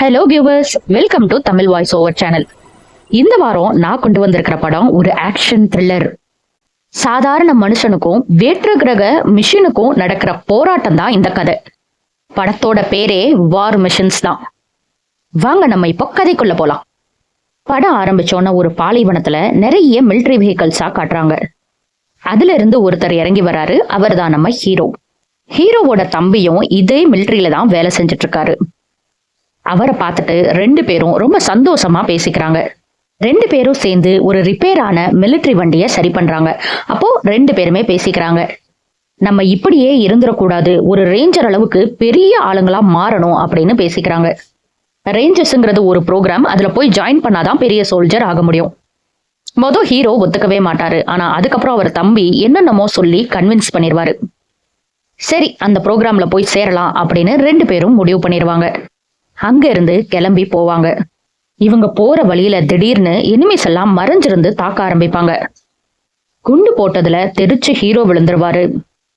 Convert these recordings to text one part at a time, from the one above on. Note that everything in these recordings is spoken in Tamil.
Hello viewers, welcome to Tamil voice over channel. இந்த வாரம் நான் கொண்டு வந்திருக்கிற படம் ஒரு ஆக்ஷன் த்ரில்லர். சாதாரண மனுஷனுக்கும் வேற்று கிரக மிஷினுக்கும் நடக்கிற போராட்டம் தான் இந்த கதை. படத்தோட பேரே வார் மிஷன்ஸ் தான். வாங்க நம்ம இப்போ கதைக்குள்ள போலாம். படம் ஆரம்பிச்சோன்னா ஒரு பாலைவனத்துல நிறைய மிலிட்ரி வெஹிக்கல்ஸா காட்டுறாங்க. அதுல இருந்து ஒருத்தர் இறங்கி வராரு. அவர் தான் நம்ம ஹீரோ. ஹீரோவோட தம்பியும் இதே மிலிட்ரியில தான் வேலை செஞ்சுட்டு இருக்காரு. அவரை பார்த்துட்டு ரெண்டு பேரும் ரொம்ப சந்தோஷமா பேசிக்கிறாங்க. ரெண்டு பேரும் சேர்ந்து ஒரு ரிப்பேர் ஆன மிலிட்ரி வண்டியை சரி பண்றாங்க. அப்போ ரெண்டு பேருமே பேசிக்கிறாங்க, நம்ம இப்படியே இருந்துடக்கூடாது, ஒரு ரேஞ்சர் அளவுக்கு பெரிய ஆளுங்களா மாறணும் அப்படின்னு பேசிக்கிறாங்க. ரேஞ்சர்ஸ்ங்கிறது ஒரு ப்ரோக்ராம், அதுல போய் ஜாயின் பண்ணாதான் பெரிய சோல்ஜர் ஆக முடியும். ஹீரோ ஒத்துக்கவே மாட்டாரு. ஆனா அதுக்கப்புறம் அவர் தம்பி என்னென்னமோ சொல்லி கன்வின்ஸ் பண்ணிடுவாரு. சரி, அந்த ப்ரோக்ராம்ல போய் சேரலாம் அப்படின்னு ரெண்டு பேரும் முடிவு பண்ணிடுவாங்க. அங்க இருந்து கிளம்பி போவாங்க. இவங்க போற வழியில திடீர்னு எனிமீஸ் எல்லாம் மறைஞ்சிருந்து தாக்க ஆரம்பிப்பாங்க. குண்டு போட்டதுல தெரிச்சு ஹீரோ விழுந்துருவாரு.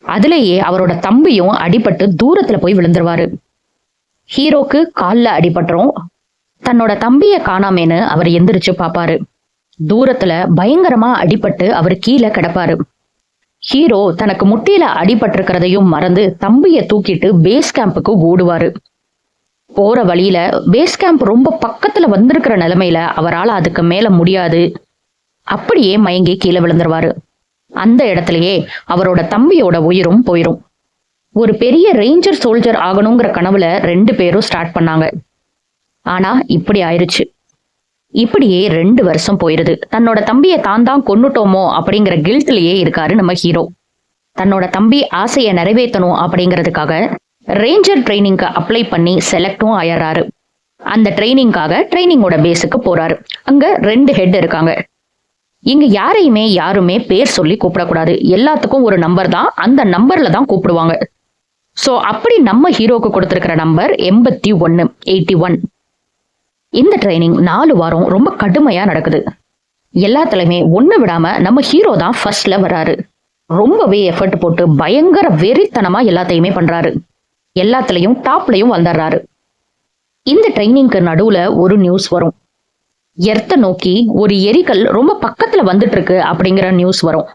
அதுலேயே அவரோட தம்பியும் அடிபட்டு தூரத்துல போய் விழுந்துருவாரு. ஹீரோக்கு கால்ல அடிபட்டுரும். தன்னோட தம்பிய காணாமேன்னு அவர் எந்திரிச்சு பாப்பாரு. தூரத்துல பயங்கரமா அடிபட்டு அவர் கீழே கிடப்பாரு. ஹீரோ தனக்கு முட்டியில அடிபட்டிருக்கிறதையும் மறந்து தம்பிய தூக்கிட்டு பேஸ் கேம்புக்கு ஓடுவாரு. போற வழியில பேஸ் கேம்ப் ரொம்ப பக்கத்துல வந்திருக்கிற நிலைமையில அவரால் அதுக்கு மேல முடியாது. அப்படியே மயங்கி கீழே விழுந்துருவாரு. அந்த இடத்துலயே அவரோட தம்பியோட உயிரும் போயிரும். ஒரு பெரிய ரேஞ்சர் சோல்ஜர் ஆகணுங்கிற கனவுல ரெண்டு பேரும் ஸ்டார்ட் பண்ணாங்க. ஆனா இப்படி ஆயிருச்சு. இப்படியே 2 வருஷம் போயிருது. தன்னோட தம்பியை தான் கொன்னுட்டோமோ அப்படிங்கிற கில்ட்லயே இருக்காரு நம்ம ஹீரோ. தன்னோட தம்பி ஆசையை நிறைவேற்றணும் அப்படிங்கிறதுக்காக ரேஞ்சர் ட்ரைனிங்க்கு அப்ளை பண்ணி செலக்டும் ஆயிடுறாரு. அந்த ட்ரைனிங்காக ட்ரைனிங்கோட பேஸுக்கு போறாரு. அங்க 2 ஹெட் இருக்காங்க. இங்க யாருமே பேர் சொல்லி கூப்பிடக்கூடாது. எல்லாத்துக்கும் ஒரு நம்பர் தான், அந்த நம்பர்ல தான் கூப்பிடுவாங்க. சோ அப்படி நம்ம ஹீரோக்கு கொடுத்திருக்கிற நம்பர் 81. இந்த ட்ரைனிங் 4 வாரம் ரொம்ப கடுமையா நடக்குது. எல்லாத்துலயுமே ஒண்ணு விடாம நம்ம ஹீரோ தான் ஃபர்ஸ்ட்ல வராரு. ரொம்பவே எஃபர்ட் போட்டு பயங்கர வெறித்தனமா எல்லாத்தையுமே பண்றாரு. எல்லாத்துலயும் டாப்லயும் வந்துடுறாரு. இந்த ட்ரைனிங்க்கு நடுவுல ஒரு நியூஸ் வரும். எர்த்த நோக்கி ஒரு எரிக்கல் ரொம்ப பக்கத்துல வந்துட்டு இருக்கு அப்படிங்கிற நியூஸ் வரும்.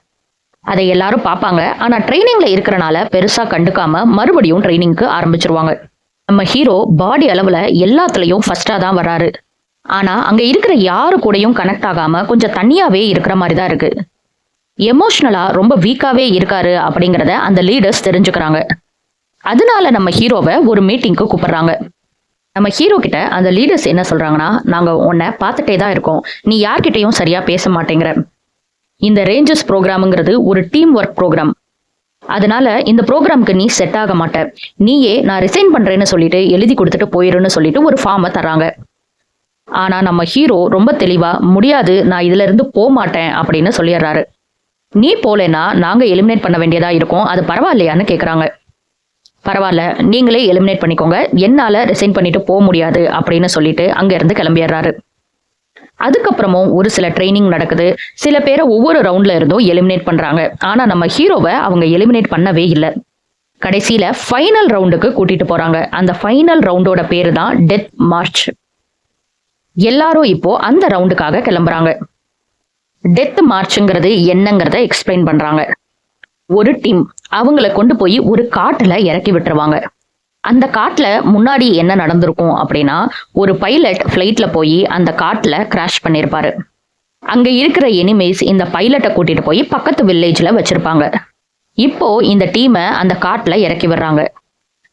அதை எல்லாரும் பார்ப்பாங்க. ஆனா ட்ரைனிங்ல இருக்கிறனால பெருசா கண்டுக்காம மறுபடியும் ட்ரைனிங்க்கு ஆரம்பிச்சிருவாங்க. நம்ம ஹீரோ பாடி அளவுல எல்லாத்துலயும் ஃபர்ஸ்டா தான் வராரு. ஆனா அங்க இருக்கிற யாரு கூடயும் கனெக்ட் ஆகாம கொஞ்சம் தனியாவே இருக்கிற மாதிரி தான் இருக்கு. எமோஷனலா ரொம்ப வீக்காவே இருக்காரு அப்படிங்கிறத அந்த லீடர்ஸ் தெரிஞ்சுக்கிறாங்க. அதனால நம்ம ஹீரோவை ஒரு மீட்டிங்க்கு கூப்பிடுறாங்க. நம்ம ஹீரோ கிட்ட அந்த லீடர்ஸ் என்ன சொல்றாங்கன்னா, நாங்க உன்னை பார்த்துட்டே தான் இருக்கோம், நீ யார்கிட்டையும் சரியா பேச மாட்டேங்கிற. இந்த ரேஞ்சர்ஸ் ப்ரோக்ராம்ங்கிறது ஒரு டீம் ஒர்க் ப்ரோக்ராம். அதனால இந்த ப்ரோக்ராம்க்கு நீ செட் ஆக மாட்ட. நீயே நான் ரிசைன் பண்றேன்னு சொல்லிட்டு எழுதி கொடுத்துட்டு போயிருன்னு சொல்லிட்டு ஒரு ஃபார்மை தர்றாங்க. ஆனா நம்ம ஹீரோ ரொம்ப தெளிவா முடியாது, நான் இதுல இருந்து போக மாட்டேன் அப்படின்னு சொல்லிடுறாரு. நீ போலேன்னா நாங்க எலிமினேட் பண்ண வேண்டியதா இருக்கும், அது பரவாயில்லையான்னு கேக்குறாங்க. பரவாயில்ல, நீங்களே எலிமினேட் பண்ணிக்கோங்க, என்னால ரிசைன் பண்ணிட்டு போக முடியாது அப்படின்னு சொல்லிட்டு அங்க இருந்து கிளம்பிடுறாரு. அதுக்கப்புறமும் ஒரு சில ட்ரைனிங் நடக்குது. சில பேரை ஒவ்வொரு ரவுண்ட்ல இருந்தும் எலிமினேட் பண்றாங்க. ஆனா நம்ம ஹீரோவை அவங்க எலிமினேட் பண்ணவே இல்லை. கடைசியில ஃபைனல் ரவுண்டுக்கு கூட்டிட்டு போறாங்க. அந்த ஃபைனல் ரவுண்டோட பேரு தான் டெத் மார்ச். எல்லாரும் இப்போ அந்த ரவுண்டுக்காக கிளம்புறாங்க. டெத் மார்ச்ங்கிறது என்னங்கிறத எக்ஸ்பிளைன் பண்றாங்க. ஒரு டீம் அவங்களை கொண்டு போய் ஒரு காட்டுல இறக்கி விட்டுருவாங்க. அந்த காட்டுல முன்னாடி என்ன நடந்திருக்கும் அப்படின்னா, ஒரு பைலட் ஃபிளைட்ல போய் அந்த காட்டுல கிராஷ் பண்ணிருப்பாரு. அங்க இருக்கிற எனிமீஸ் இந்த பைலட்டை கூட்டிட்டு போய் பக்கத்து வில்லேஜ்ல வச்சிருப்பாங்க. இப்போ இந்த டீமை அந்த காட்டுல இறக்கி விடுறாங்க.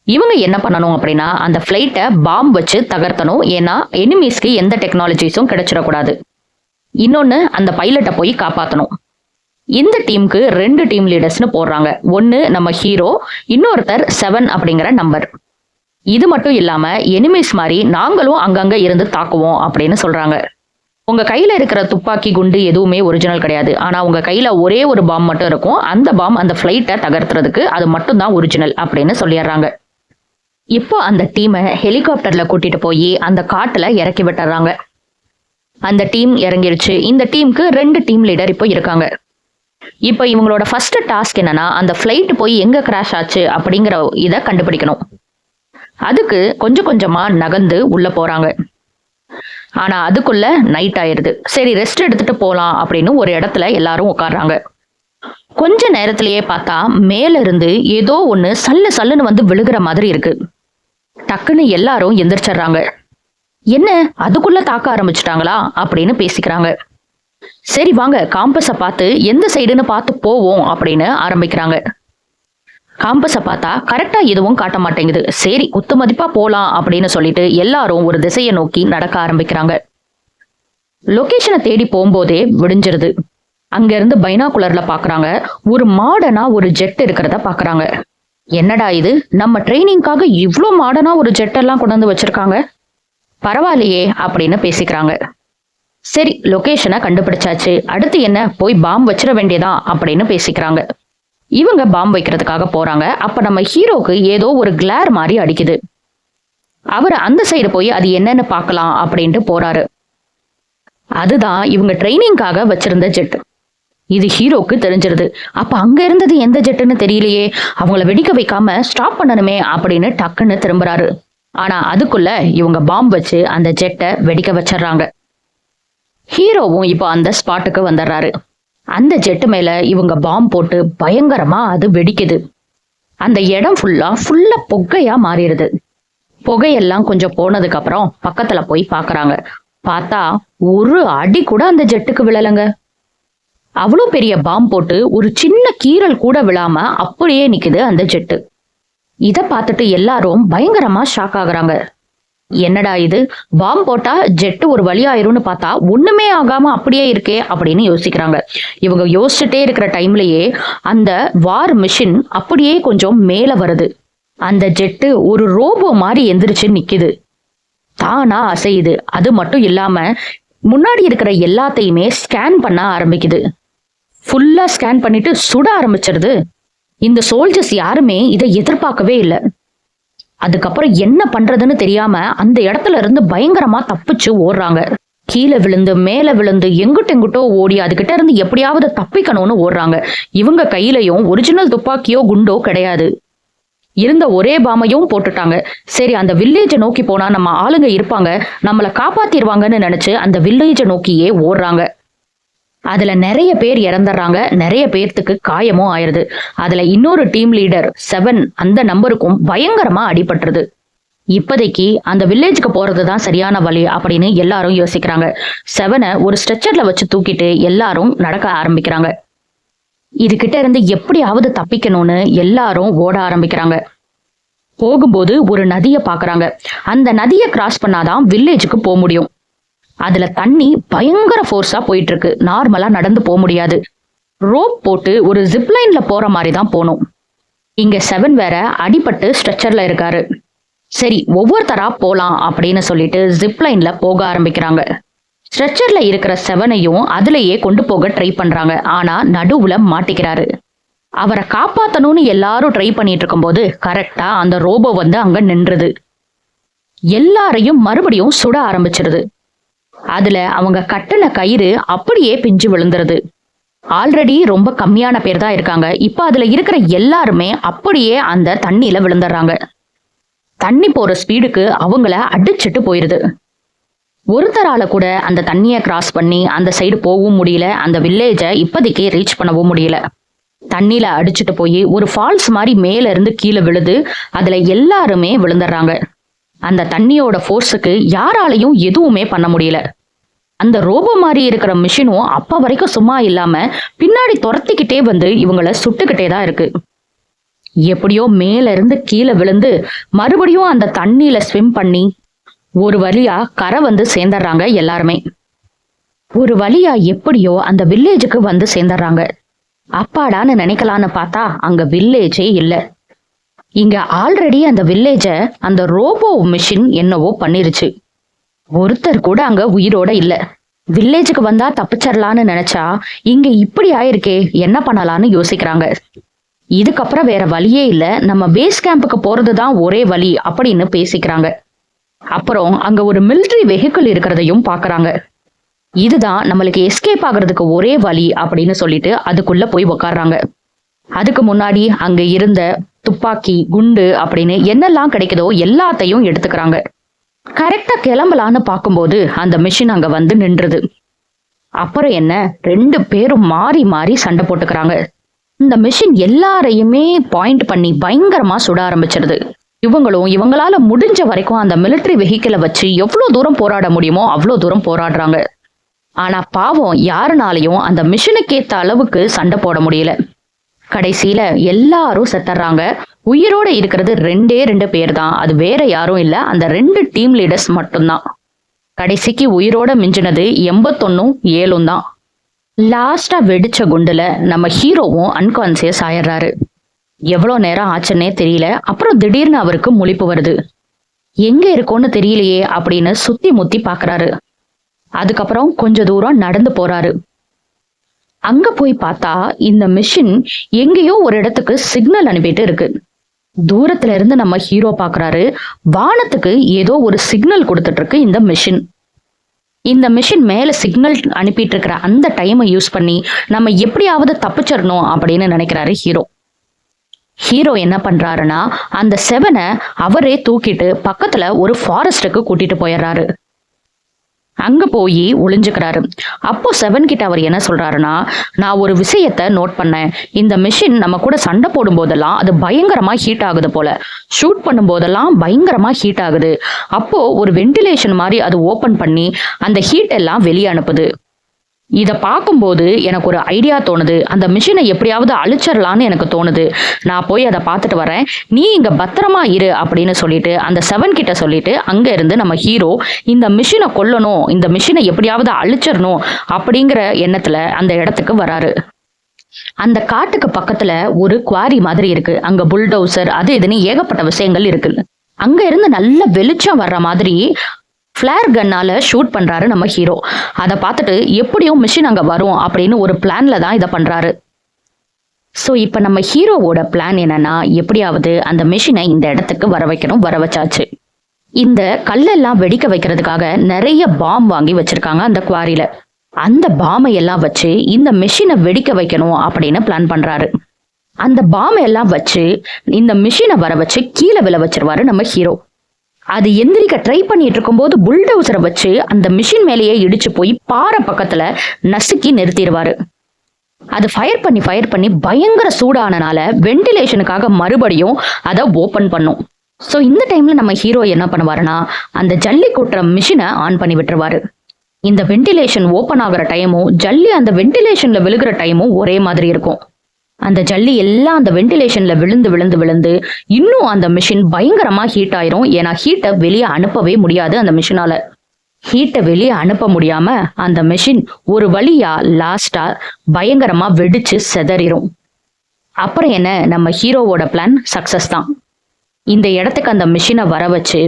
இவங்க என்ன பண்ணணும் அப்படின்னா, அந்த ஃபிளைட்டை பாம்பு வச்சு தகர்த்தணும். ஏன்னா எனிமீஸ்க்கு எந்த டெக்னாலஜிஸும் கிடைச்சிடக்கூடாது. இன்னொன்னு, அந்த பைலட்டை போய் காப்பாற்றணும். இந்த டீமுக்கு 2 டீம் லீடர்ஸ்னு போடுறாங்க. ஒன்னு நம்ம ஹீரோ, இன்னொருத்தர் 7 அப்படிங்கிற நம்பர். இது மட்டும் இல்லாம எனிமீஸ் மாதிரி நாங்களும் அங்கங்க இருந்து தாக்குவோம் அப்படின்னு சொல்றாங்க. உங்க கையில இருக்கிற துப்பாக்கி குண்டு எதுவுமே ஒரிஜினல் கிடையாது. ஆனா உங்க கையில ஒரே ஒரு பாம் மட்டும் இருக்கும். அந்த பாம் அந்த ஃபிளைட்டை தகர்த்துறதுக்கு அது மட்டும் தான் ஒரிஜினல் அப்படின்னு சொல்லிடுறாங்க. இப்போ அந்த டீமை ஹெலிகாப்டர்ல கூட்டிட்டு போய் அந்த காட்டுல இறக்கி விட்டுறாங்க. அந்த டீம் இறங்கிருச்சு. இந்த டீமுக்கு 2 டீம் லீடர் இப்போ இருக்காங்க. இப்போ இவங்களோட ஃபர்ஸ்ட் டாஸ்க் என்னன்னா, அந்த ஃபிளைட் போய் எங்க கிராஷ் ஆச்சு அப்படிங்கிற இதை கண்டுபிடிக்கணும். அதுக்கு கொஞ்சம் கொஞ்சமா நகர்ந்து உள்ள போறாங்க. ஆனா அதுக்குள்ள நைட் ஆயிருது. சரி ரெஸ்ட் எடுத்துட்டு போலாம் அப்படின்னு ஒரு இடத்துல எல்லாரும் உட்கார்றாங்க. கொஞ்ச நேரத்திலேயே பார்த்தா மேல இருந்து ஏதோ ஒண்ணு சல்லு சல்லுன்னு வந்து விழுகிற மாதிரி இருக்கு. டக்குன்னு எல்லாரும் எந்திரிச்சிடுறாங்க. என்ன அதுக்குள்ள தாக்க ஆரம்பிச்சுட்டாங்களா அப்படின்னு பேசிக்கிறாங்க. சரி வாங்க காம்பஸ பார்த்து எந்த சைடுன்னு பார்த்து போவோம் அப்படின்னு ஆரம்பிக்கிறாங்க. காம்பஸ பார்த்தா கரெக்டா எதுவும் காட்ட மாட்டேங்குது. சரி குத்து மதிப்பா போலாம் அப்படின்னு சொல்லிட்டு எல்லாரும் ஒரு திசையை நோக்கி நடக்க ஆரம்பிக்கிறாங்க. லொகேஷனை தேடி போகும்போதே விடிஞ்சிருது. அங்க இருந்து பைனாகுலர்ல பாக்குறாங்க. ஒரு மாடர்னா ஒரு ஜெட் இருக்கிறத பாக்குறாங்க. என்னடா இது, நம்ம ட்ரைனிங்காக இவ்ளோ மாடர்னா ஒரு ஜெட் எல்லாம் கொண்டு வந்து வச்சிருக்காங்க, பரவாயில்லையே அப்படின்னு பேசிக்கிறாங்க. சரி லொகேஷனை கண்டுபிடிச்சாச்சு, அடுத்து என்ன, போய் பாம்பு வச்சிட வேண்டியதான் அப்படின்னு பேசிக்கிறாங்க. இவங்க பாம்பு வைக்கிறதுக்காக போறாங்க. அப்ப நம்ம ஹீரோக்கு ஏதோ ஒரு கிளார் மாதிரி அடிக்குது. அவர் அந்த சைடு போய் அது என்னன்னு பார்க்கலாம் அப்படின்ட்டு போறாரு. அதுதான் இவங்க ட்ரைனிங்காக வச்சிருந்த ஜெட். இது ஹீரோக்கு தெரிஞ்சிருது. அப்ப அங்க இருந்தது எந்த ஜெட்டுன்னு தெரியலையே, அவங்கள வெடிக்க வைக்காம ஸ்டாப் பண்ணணுமே அப்படின்னு டக்குன்னு திரும்புறாரு. ஆனா அதுக்குள்ள இவங்க பாம்பு வச்சு அந்த ஜெட்டை வெடிக்க வச்சிடறாங்க. ஹீரோவும் இப்போ அந்த ஸ்பாட்டுக்கு வந்துடுறாரு. அந்த ஜெட்டு மேல இவங்க பாம்பு போட்டு பயங்கரமா அது வெடிக்குது. அந்த இடம் ஃபுல்லா புகையா மாறிடுது. புகையெல்லாம் கொஞ்சம் போனதுக்கு அப்புறம் பக்கத்துல போய் பாக்குறாங்க. பார்த்தா ஒரு அடி கூட அந்த ஜெட்டுக்கு விழலங்க. அவ்வளோ பெரிய பாம்பு போட்டு ஒரு சின்ன கீறல் கூட விழாம அப்படியே நிக்குது அந்த ஜெட்டு. இத பார்த்துட்டு எல்லாரும் பயங்கரமா ஷாக் ஆகுறாங்க. என்னடா இது, பாம்பு போட்டா ஜெட்டு ஒரு வழி ஆயிரும்னு பார்த்தா ஒண்ணுமே ஆகாம அப்படியே இருக்கே அப்படின்னு யோசிக்கிறாங்க. இவங்க யோசிச்சுட்டே இருக்கிற டைம்லயே அந்த வார் மிஷின் அப்படியே கொஞ்சம் மேல வருது. அந்த ஜெட்டு ஒரு ரோபோ மாதிரி எந்திரிச்சு நிக்குது, தானா அசையுது. அது மட்டும் இல்லாம முன்னாடி இருக்கிற எல்லாத்தையுமே ஸ்கேன் பண்ண ஆரம்பிக்குது. ஃபுல்லா ஸ்கேன் பண்ணிட்டு சுட ஆரம்பிச்சிருது. இந்த சோல்ஜர்ஸ் யாருமே இதை எதிர்பார்க்கவே இல்லை. அதுக்கப்புறம் என்ன பண்றதுன்னு தெரியாம அந்த இடத்துல இருந்து பயங்கரமா தப்பிச்சு ஓடுறாங்க. கீழே விழுந்து மேல விழுந்து எங்கிட்டோ ஓடி அதுகிட்ட இருந்து எப்படியாவது தப்பிக்கணும்னு ஓடுறாங்க. இவங்க கையிலையும் ஒரிஜினல் துப்பாக்கியோ குண்டோ கிடையாது. இருந்த ஒரே பாமையும் போட்டுட்டாங்க. சரி அந்த வில்லேஜை நோக்கி போனா நம்ம ஆளுங்க இருப்பாங்க, நம்மளை காப்பாத்திடுவாங்கன்னு நினைச்சு அந்த வில்லேஜை நோக்கியே ஓடுறாங்க. அதுல நிறைய பேர் இறந்துடுறாங்க, நிறைய பேர்த்துக்கு காயமும் ஆயிருது. அதுல இன்னொரு டீம் லீடர் 7 அந்த நம்பருக்கும் பயங்கரமா அடிபட்டுருது. இப்போதைக்கு அந்த வில்லேஜுக்கு போறதுதான் சரியான வழி அப்படின்னு எல்லாரும் யோசிக்கிறாங்க. 7 ஒரு ஸ்ட்ரெச்சர்ல வச்சு தூக்கிட்டு எல்லாரும் நடக்க ஆரம்பிக்கிறாங்க. இதுகிட்ட இருந்து எப்படியாவது தப்பிக்கணும்னு எல்லாரும் ஓட ஆரம்பிக்கிறாங்க. போகும்போது ஒரு நதியை பாக்குறாங்க. அந்த நதியை கிராஸ் பண்ணாதான் வில்லேஜுக்கு போக முடியும். அதுல தண்ணி பயங்கர ஃபோர்ஸா போயிட்டு இருக்கு. நார்மலா நடந்து போக முடியாது. ரோப் போட்டு ஒரு ஜிப்லைன்ல போற மாதிரி தான் போகணும். இங்க 7 வேற அடிபட்டு ஸ்ட்ரெச்சர்ல இருக்காரு. சரி ஒவ்வொருத்தரா போலாம் அப்படின்னு சொல்லிட்டு ஜிப்லைன்ல போக ஆரம்பிக்கிறாங்க. ஸ்ட்ரெச்சர்ல இருக்கிற 7ஐயும் அதுலயே கொண்டு போக ட்ரை பண்றாங்க. ஆனா நடுவுல மாட்டிக்கிறாரு. அவரை காப்பாத்தணும்னு எல்லாரும் ட்ரை பண்ணிட்டு இருக்கும்போது கரெக்டா அந்த ரோபோ வந்து அங்க நின்றுது. எல்லாரையும் மறுபடியும் சுட ஆரம்பிச்சிருது. அதுல அவங்க கட்டின கயிறு அப்படியே பிஞ்சு விழுந்துருது. ஆல்ரெடி ரொம்ப கம்மியான பேர் தான் இருக்காங்க. இப்ப அதுல இருக்கிற எல்லாருமே அப்படியே அந்த தண்ணியில விழுந்துடுறாங்க. தண்ணி போற ஸ்பீடுக்கு அவங்கள அடிச்சுட்டு போயிருது. ஒருத்தரால கூட அந்த தண்ணியை கிராஸ் பண்ணி அந்த சைடு போகவும் முடியல, அந்த வில்லேஜை இப்போதைக்கு ரீச் பண்ணவும் முடியல. தண்ணியில அடிச்சுட்டு போய் ஒரு ஃபால்ஸ் மாதிரி மேல இருந்து கீழே விழுது. அதுல எல்லாருமே விழுந்துடுறாங்க. அந்த தண்ணியோட ஃபோர்ஸுக்கு யாராலையும் எதுவுமே பண்ண முடியல. அந்த ரோபோ மாதிரி இருக்கிற மிஷினும் அப்ப வரைக்கும் சும்மா இல்லாம பின்னாடி துரத்திக்கிட்டே வந்து இவங்கள சுட்டுக்கிட்டே தான் இருக்கு. எப்படியோ மேல இருந்து கீழே விழுந்து மறுபடியும் அந்த தண்ணியில ஸ்விம் பண்ணி ஒரு வழியா கரை வந்து சேர்ந்துடுறாங்க. எல்லாருமே ஒரு வழியா எப்படியோ அந்த வில்லேஜுக்கு வந்து சேர்ந்துடுறாங்க. அப்பாடான்னு நினைக்கலான்னு பார்த்தா அங்க வில்லேஜே இல்லை. இங்க ஆல்ரெடி அந்த வில்லேஜ அந்த ரோபோ மிஷின் என்னவோ பண்ணிருச்சு. ஒருத்தர் கூட அங்க உயிரோட இல்ல. வில்லேஜுக்கு வந்தா தப்பிச்சிடலான்னு நினைச்சா இங்க இப்படி ஆயிருக்கே, என்ன பண்ணலான்னு யோசிக்கிறாங்க. இதுக்கப்புறம் வேற வழியே இல்ல, நம்ம பேஸ் கேம்புக்கு போறதுதான் ஒரே வழி அப்படின்னு பேசிக்கிறாங்க. அப்புறம் அங்க ஒரு மிலிட்டரி வெஹிக்கிள் இருக்கிறதையும் பாக்குறாங்க. இதுதான் நம்மளுக்கு எஸ்கேப் ஆகுறதுக்கு ஒரே வழி அப்படின்னு சொல்லிட்டு அதுக்குள்ள போய் உக்காடுறாங்க. அதுக்கு முன்னாடி அங்க இருந்த துப்பாக்கி, குண்டு அப்படின்னு என்னெல்லாம் கிடைக்குதோ எல்லாத்தையும் எடுத்துக்கிறாங்க. கரெக்டா கிளம்பலான்னு பார்க்கும்போது அந்த மிஷின் அங்க வந்து நின்றுது. அப்புறம் என்ன, 2 பேரும் மாறி மாறி சண்டை போட்டுக்கிறாங்க. இந்த மிஷின் எல்லாரையுமே பாயிண்ட் பண்ணி பயங்கரமா சுட ஆரம்பிச்சிருது. இவங்களும் இவங்களால முடிஞ்ச வரைக்கும் அந்த மிலிட்டரி வெஹிக்கிளை வச்சு எவ்வளவு தூரம் போராட முடியுமோ அவ்வளவு தூரம் போராடுறாங்க. ஆனா பாவம் யாருனாலையும் அந்த மிஷினுக்கு ஏத்த அளவுக்கு சண்டை போட முடியல. கடைசியில எல்லாரும் செத்துறாங்க. உயிரோட இருக்கிறது 2 பேர் தான். அது வேற யாரும் இல்ல, அந்த 2 டீம் லீடர்ஸ் மட்டும்தான். கடைசிக்கு உயிரோட மிஞ்சினது 81 7 தான். லாஸ்டா வெடிச்ச குண்டுல நம்ம ஹீரோவும் அன்கான்சியஸ் ஆயிடுறாரு. எவ்வளவு நேரம் ஆச்சுன்னே தெரியல. அப்புறம் திடீர்னு அவருக்கு முழிப்பு வருது. எங்க இருக்கோன்னு தெரியலையே அப்படின்னு சுத்தி முத்தி பாக்குறாரு. அதுக்கப்புறம் கொஞ்ச தூரம் நடந்து போறாரு. அங்க போய் பார்த்தா இந்த மிஷின் எங்கேயோ ஒரு இடத்துக்கு சிக்னல் அனுப்பிட்டு இருக்கு. தூரத்துல இருந்து நம்ம ஹீரோ பாக்குறாரு. வானத்துக்கு ஏதோ ஒரு சிக்னல் கொடுத்துட்டு இருக்கு இந்த மிஷின். இந்த மிஷின் மேல சிக்னல் அனுப்பிட்டு இருக்கிற அந்த டைமை யூஸ் பண்ணி நம்ம எப்படியாவது தப்பிச்சிடணும் அப்படின்னு நினைக்கிறாரு ஹீரோ. ஹீரோ என்ன பண்றாருன்னா அந்த 7 அவரே தூக்கிட்டு பக்கத்துல ஒரு ஃபாரஸ்டுக்கு கூட்டிட்டு போயிடுறாரு. அங்க போய் ஒளிஞ்சுக்கிறாரு. அப்போ 7 கிட்ட அவர் என்ன சொல்றாருன்னா, நான் ஒரு விஷயத்த நோட் பண்ணேன். இந்த மிஷின் நம்ம கூட சண்டை போடும் போதெல்லாம் அது பயங்கரமா ஹீட் ஆகுது போல. ஷூட் பண்ணும் போதெல்லாம் பயங்கரமா ஹீட் ஆகுது. அப்போ ஒரு வென்டிலேஷன் மாதிரி அது ஓபன் பண்ணி அந்த ஹீட் எல்லாம் வெளியே அனுப்புது. இதை பார்க்கும்போது எனக்கு ஒரு ஐடியா தோணுது. அந்த மிஷினை எப்படியாவது அழிச்சிடலான்னு எனக்கு தோணுது. நான் போய் அதை பார்த்துட்டு வரேன், நீ இங்க பத்திரமா இரு அப்படின்னு சொல்லிட்டு அந்த 7 கிட்ட சொல்லிட்டு அங்க இருந்து நம்ம ஹீரோ இந்த மிஷினை கொல்லணும், இந்த மிஷினை எப்படியாவது அழிச்சிடணும் அப்படிங்கிற எண்ணத்துல அந்த இடத்துக்கு வராரு. அந்த காட்டுக்கு பக்கத்துல ஒரு குவாரி மாதிரி இருக்கு. அங்க புல்டோசர் அது இதுன்னு ஏகப்பட்ட விஷயங்கள் இருக்கு. அங்க இருந்து நல்ல வெளிச்சம் வர்ற மாதிரி ஃபிளேர் கன்னால ஷூட் பண்றாரு நம்ம ஹீரோ. அதை பார்த்துட்டு எப்படியும் மிஷின் அங்க வரும் அப்படின்னு ஒரு பிளான்ல தான் இதை பண்றாரு. ஸோ இப்போ நம்ம ஹீரோவோட பிளான் என்னன்னா, எப்படியாவது அந்த மிஷினை இந்த இடத்துக்கு வர வைக்கணும். வர வச்சாச்சு. இந்த கல்லெல்லாம் வெடிக்க வைக்கிறதுக்காக நிறைய பாம் வாங்கி வச்சிருக்காங்க அந்த குவாரியில. அந்த பாமை எல்லாம் வச்சு இந்த மிஷினை வெடிக்க வைக்கணும் அப்படின்னு பிளான் பண்றாரு. அந்த பாமை எல்லாம் வச்சு இந்த மிஷினை வர வச்சு கீழே விழ வச்சிருவாரு நம்ம ஹீரோ. அது எந்திரிக்க ட்ரை பண்ணிட்டு இருக்கும்போது புல்டோசரை வச்சு அந்த மிஷின் மேலேயே இடிச்சு போய் பாறை பக்கத்துல நசுக்கி நிறுத்திடுவாரு. அது ஃபயர் பண்ணி பயங்கர சூடானனால வென்டிலேஷனுக்காக மறுபடியும் அதை ஓபன் பண்ணும். ஸோ இந்த டைம்ல நம்ம ஹீரோ என்ன பண்ணுவாருன்னா அந்த ஜல்லி கொட்டுற மிஷினை ஆன் பண்ணி விட்டுருவாரு. இந்த வென்டிலேஷன் ஓபன் ஆகுற டைமும் ஜல்லி அந்த வென்டிலேஷன்ல விழுகிற டைமும் ஒரே மாதிரி இருக்கும். அந்த ஜல்லி எல்லாம் அந்த வென்டிலேஷன்ல விழுந்து விழுந்து விழுந்து இன்னும் அந்த மிஷின் பயங்கரமா ஹீட் ஆயிரும். ஏன்னா ஹீட்டை வெளியே அனுப்பவே முடியாது. அந்த மிஷினால ஹீட்டை வெளியே அனுப்ப முடியாம அந்த மிஷின் ஒரு வழியா லாஸ்டா பயங்கரமா வெடிச்சு செதறிடும். அப்புறம் என்ன, நம்ம ஹீரோவோட பிளான் சக்சஸ் தான். இந்த இடத்துக்கு அந்த மிஷினை வர வச்சு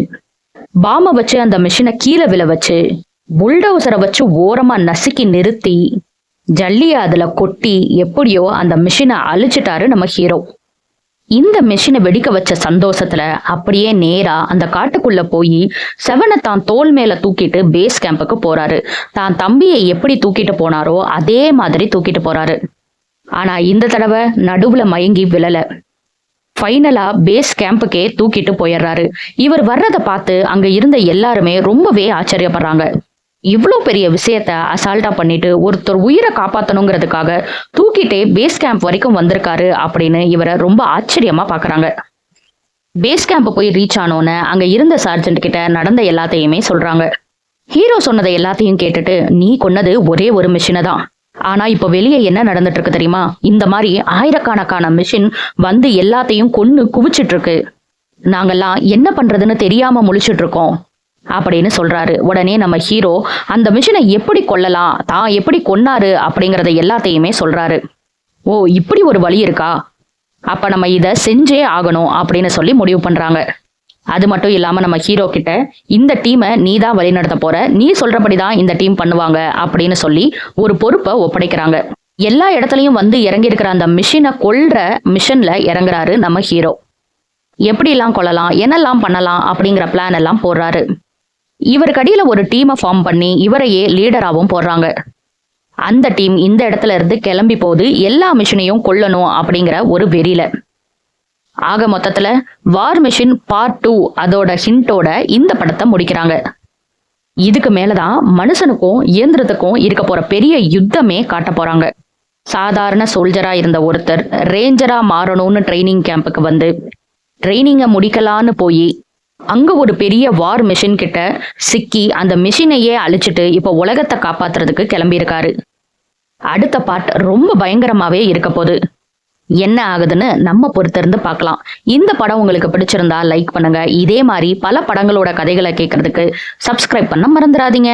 பாமை வச்சு அந்த மிஷினை கீழே விழ வச்சு புல்டோசரை வச்சு ஓரமா நசுக்கி நிறுத்தி ஜல்லிய அதுல கொட்டி எப்படியோ அந்த மிஷினை அழிச்சிட்டாரு நம்ம ஹீரோ. இந்த மிஷினை வெடிக்க வச்ச சந்தோஷத்துல அப்படியே நேரா அந்த காட்டுக்குள்ள போய் 7 தான் தோல் மேல தூக்கிட்டு பேஸ் கேம்புக்கு போறாரு. தான் தம்பியை எப்படி தூக்கிட்டு போனாரோ அதே மாதிரி தூக்கிட்டு போறாரு. ஆனா இந்த தடவை நடுவுல மயங்கி விழல. ஃபைனலா பேஸ் கேம்புக்கே தூக்கிட்டு போயிடுறாரு. இவர் வர்றதை பார்த்து அங்க இருந்த எல்லாருமே ரொம்பவே ஆச்சரியப்படுறாங்க. இவ்வளோ பெரிய விஷயத்த அசால்ட்டா பண்ணிட்டு ஒருத்தர் உயிரை காப்பாற்றணுங்கிறதுக்காக தூக்கிட்டே பேஸ் கேம்ப் வரைக்கும் வந்திருக்காரு அப்படின்னு இவரை ரொம்ப ஆச்சரியமா பாக்குறாங்க. பேஸ் கேம்ப் போய் ரீச் ஆனோன்னு அங்க இருந்த சார்ஜென்ட் கிட்ட நடந்த எல்லாத்தையுமே சொல்றாங்க. ஹீரோ சொன்னதை எல்லாத்தையும் கேட்டுட்டு, நீ கொன்னது ஒரே ஒரு மிஷினை தான், ஆனா இப்ப வெளியே என்ன நடந்துட்டு இருக்கு தெரியுமா, இந்த மாதிரி ஆயிரக்கணக்கான மிஷின் வந்து எல்லாத்தையும் கொன்னு குவிச்சிட்டு இருக்கு. நாங்கெல்லாம் என்ன பண்றதுன்னு தெரியாம முழிச்சிட்டு இருக்கோம் அப்படின்னு சொல்றாரு. உடனே நம்ம ஹீரோ அந்த மிஷினை எப்படி கொல்லலாம், தான் எப்படி கொன்னாரு அப்படிங்கறத எல்லாத்தையுமே சொல்றாரு. ஓ, இப்படி ஒரு வழி இருக்கா, அப்ப நம்ம இதை செஞ்சே ஆகணும் அப்படின்னு சொல்லி முடிவு பண்றாங்க. அது மட்டும் இல்லாம நம்ம ஹீரோ கிட்ட இந்த டீமை நீ தான் வழி நடத்த போற, நீ சொல்றபடிதான் இந்த டீம் பண்ணுவாங்க அப்படின்னு சொல்லி ஒரு பொறுப்பை ஒப்படைக்கிறாங்க. எல்லா இடத்துலயும் வந்து இறங்கி இருக்கிற அந்த மிஷினை கொல்ற மிஷன்ல இறங்குறாரு நம்ம ஹீரோ. எப்படி எல்லாம் கொள்ளலாம், என்னெல்லாம் பண்ணலாம் அப்படிங்கிற பிளான் எல்லாம் போடுறாரு. இவருக்கு அடியில ஒரு டீமை ஃபார்ம் பண்ணி இவரையே லீடராகவும் போடுறாங்க. அந்த டீம் இந்த இடத்துல இருந்து கிளம்பி போகுது எல்லா மிஷினையும் கொல்லணும் அப்படிங்கிற ஒரு வெறியில. ஆக மொத்தத்துல வார் மிஷின் பார்ட் 2 அதோட ஹிண்டோட இந்த படத்தை முடிக்கிறாங்க. இதுக்கு மேலதான் மனுஷனுக்கும் இயந்திரத்துக்கும் இருக்க போற பெரிய யுத்தமே காட்ட போறாங்க. சாதாரண சோல்ஜரா இருந்த ஒருத்தர் ரேஞ்சரா மாறணும்னு ட்ரைனிங் கேம்புக்கு வந்து ட்ரைனிங்கை முடிக்கலான்னு போய் அங்க ஒரு பெரிய வார் மிஷின் கிட்ட சிக்கி அந்த மிஷினையே அழிச்சிட்டு இப்ப உலகத்தை காப்பாத்துறதுக்கு கிளம்பியிருக்காரு. அடுத்த பார்ட் ரொம்ப பயங்கரமாவே இருக்க போகுது. என்ன ஆகுதுன்னு நம்ம பொறுத்திருந்து பார்க்கலாம். இந்த படம் உங்களுக்கு பிடிச்சிருந்தா லைக் பண்ணுங்க. இதே மாதிரி பல படங்களோட கதைகளை கேட்கறதுக்கு சப்ஸ்கிரைப் பண்ண மறந்துடாதீங்க.